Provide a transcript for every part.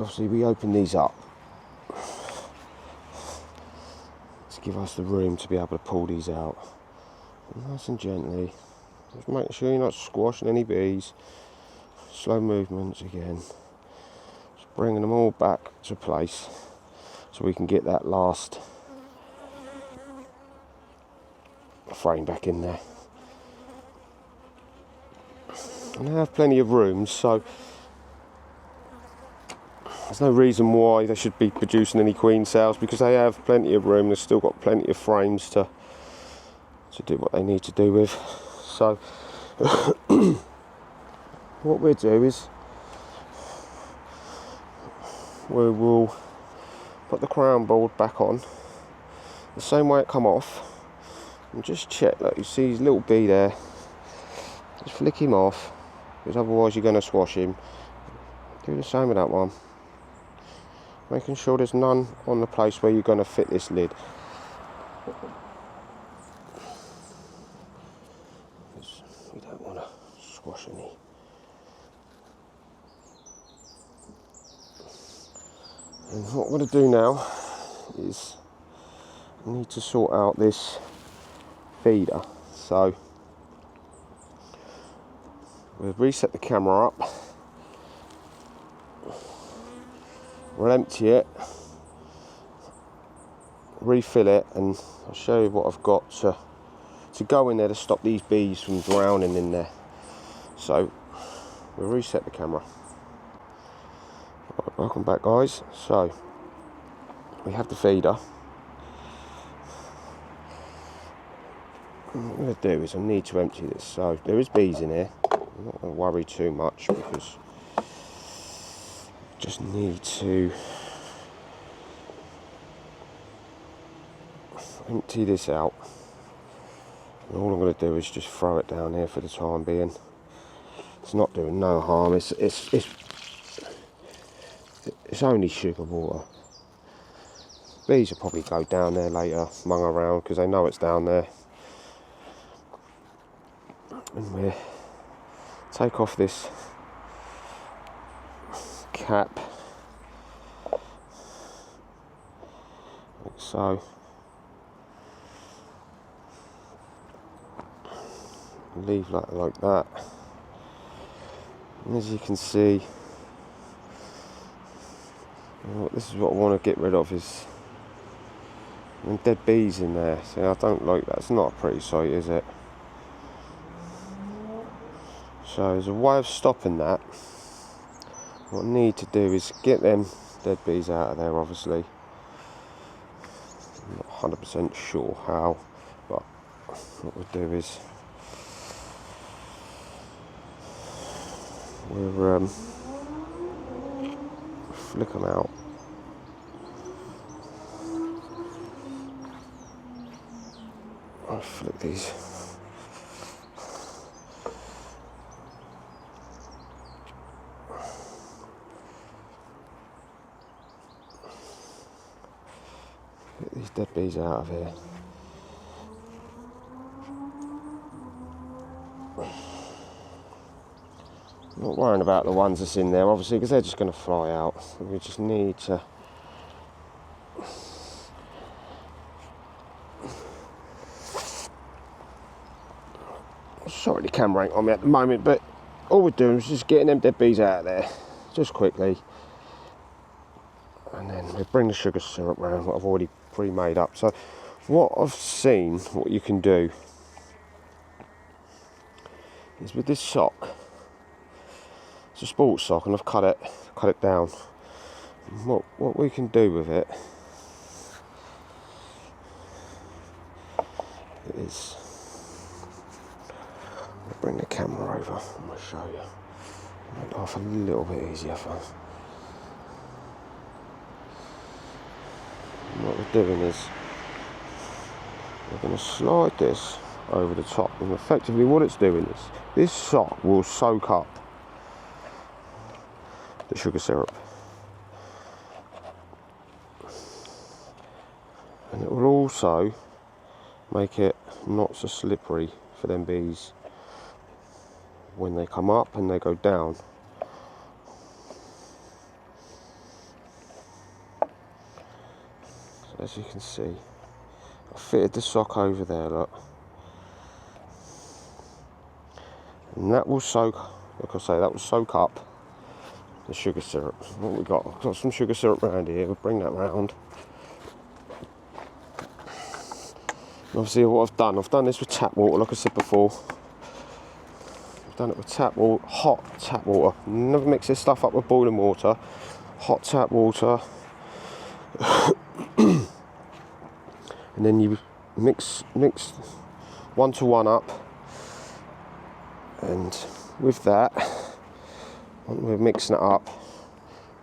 obviously we open these up to give us the room to be able to pull these out. And nice and gently, just making sure you're not squashing any bees. Slow movements again, just bringing them all back to place so we can get that last frame back in there. And they have plenty of room, so there's no reason why they should be producing any queen cells, because they have plenty of room. They've still got plenty of frames to do what they need to do with. So what we'll do is we will put the crown board back on the same way it come off, and just check that you see his little bee there. Just flick him off, because otherwise you're going to swash him. Do the same with that one, making sure there's none on the place where you're going to fit this lid. We don't want to squash any. And what I'm going to do now is I need to sort out this feeder. So we'll reset the camera up, we'll empty it, refill it, and I'll show you what I've got to go in there to stop these bees from drowning in there. So we'll reset the camera. Right, welcome back, guys. So we have the feeder. What I'm going to do is I need to empty this. So there is bees in here. I'm not going to worry too much, because I just need to empty this out. And all I'm going to do is just throw it down here for the time being. It's not doing no harm. It's only sugar water. Bees will probably go down there later, mung around, because they know it's down there. And we'll take off this cap, like so. Leave like that. And as you can see, this is what I want to get rid of, is dead bees in there. See, I don't like that. It's not a pretty sight, is it? So there's a way of stopping that. What I need to do is get them dead bees out of there, obviously. I'm not 100% sure how, but what we'll do is we'll flick them out. I'll flick these. Get these dead bees out of here. Not worrying about the ones that's in there, obviously, because they're just going to fly out. We just need to sorry, the camera ain't on me at the moment, but all we're doing is just getting them dead bees out of there, just quickly. And then we bring the sugar syrup round, what I've already pre-made up. So what I've seen, what you can do, is with this sock, it's a sports sock, and I've cut it down. What we can do with it is, I'll bring the camera over, I'm going to show you. Make life a little bit easier for us. And what we're doing is we're going to slide this over the top, and effectively what it's doing is this sock will soak up the sugar syrup, and it will also make it not so slippery for them bees when they come up and they go down. as you can see, I fitted the sock over there, look. And that will soak, like I say, that will soak up the sugar syrup. What we got? We've got some sugar syrup around here. We'll bring that round. Obviously, what I've done this with tap water, like I said before. I've done it with tap water, hot tap water. Never mix this stuff up with boiling water. Hot tap water. And then you mix 1 to 1 up. And with that, when we're mixing it up,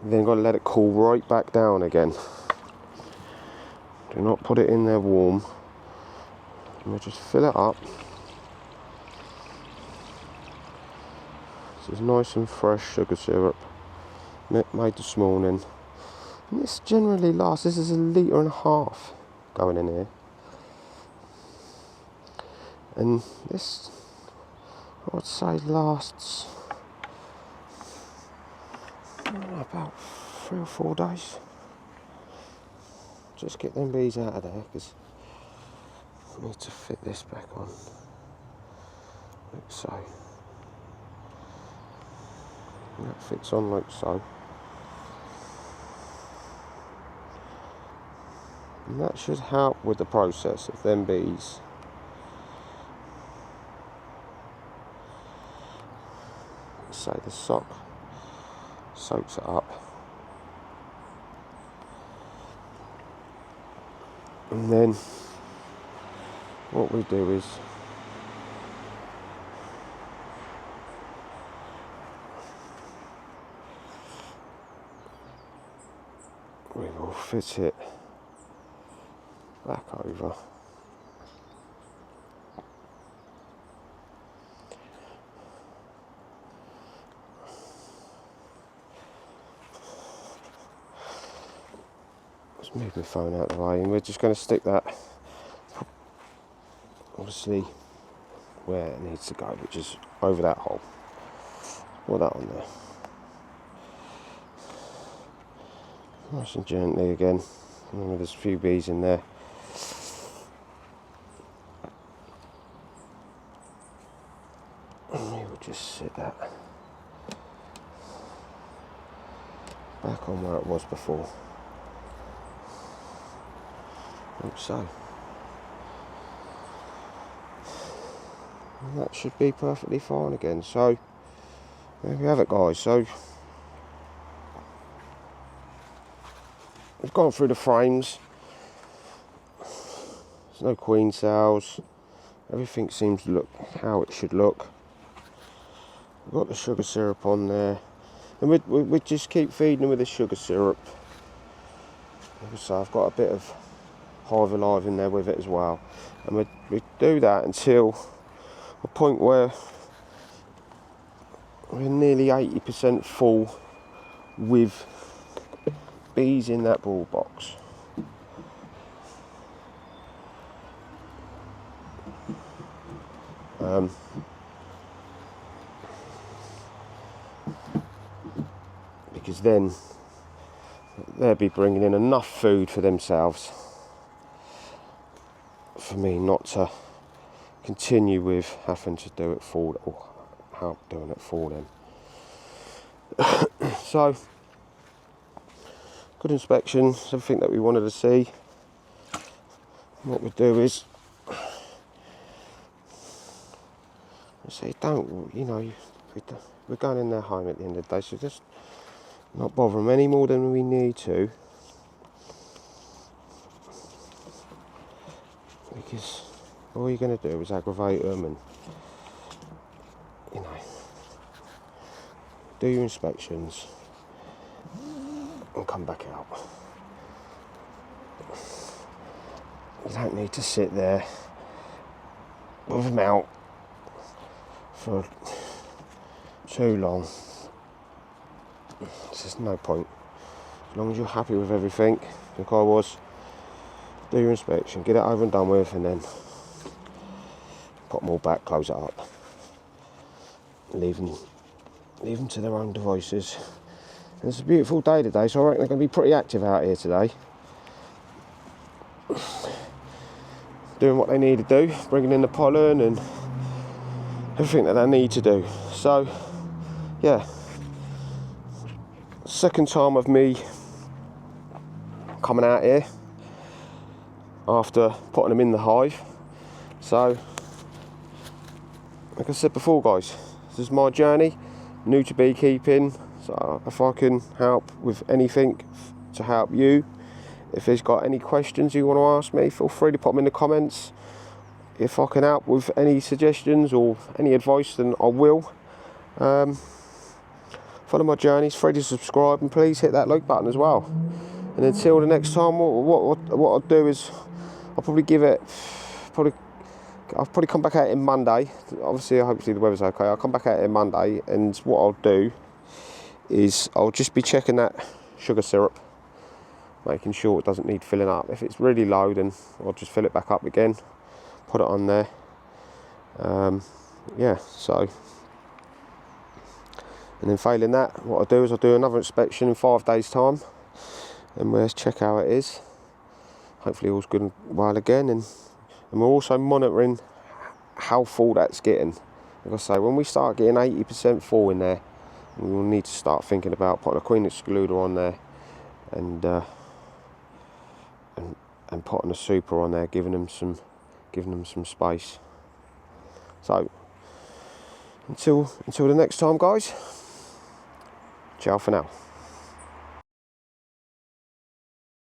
you've then got to let it cool right back down again. Do not put it in there warm. We'll just fill it up. This is nice and fresh sugar syrup made this morning. And this generally lasts, this is 1.5 litres going in here. And this, I would say, lasts about 3 or 4 days. Just get them bees out of there, because I need to fit this back on, like so. And that fits on like so. And that should help with the process of them bees. So the sock soaks it up. And then what we do is we will fit it back over. Let's move my phone out of the way, and we're just going to stick that obviously where it needs to go, which is over that hole. Put that on there. Nice and gently again. Remember, there's a few bees in there. And we will just sit that back on where it was before. Like so. And that should be perfectly fine again. So there we have it, guys. So we've gone through the frames. There's no queen cells. Everything seems to look how it should look. We've got the sugar syrup on there, and we just keep feeding them with the sugar syrup. So I've got a bit of Hive Alive in there with it as well, and we do that until a point where we're nearly 80% full with bees in that ball box. Because then they'll be bringing in enough food for themselves for me not to continue with having to do it for, or help doing it for them. So, good inspection, everything that we wanted to see. What we do is, we say, don't, you know, we're going in their home at the end of the day, so just not bother them any more than we need to, because all you're going to do is aggravate them, and you know, do your inspections and come back out. You don't need to sit there with them out for too long. There's just no point. As long as you're happy with everything, like I was, do your inspection, get it over and done with, and then put them all back, close it up, leave them to their own devices. And it's a beautiful day today, so I reckon they're going to be pretty active out here today. doing what they need to do, bringing in the pollen and everything that they need to do. So yeah, second time of me coming out here after putting them in the hive. So like I said before, guys, this is my journey, new to beekeeping. So if I can help with anything to help you, if there's got any questions you want to ask me, feel free to put them in the comments. If I can help with any suggestions or any advice, then I will. Follow my journeys, free to subscribe, and please hit that like button as well. And until the next time, what I'll do is I'll probably give it I'll probably come back out in Monday. Obviously, hopefully the weather's okay. I'll come back out in Monday, and what I'll do is I'll just be checking that sugar syrup, making sure it doesn't need filling up. If it's really low, then I'll just fill it back up again, put it on there. Yeah, so, and then failing that, what I'll do is I'll do another inspection in 5 days' time, and we'll check how it is. Hopefully all's good and well again, and we're also monitoring how full that's getting. Like I say, when we start getting 80% full in there, we will need to start thinking about putting a queen excluder on there, and putting a super on there, giving them some space. So until the next time, guys, ciao for now.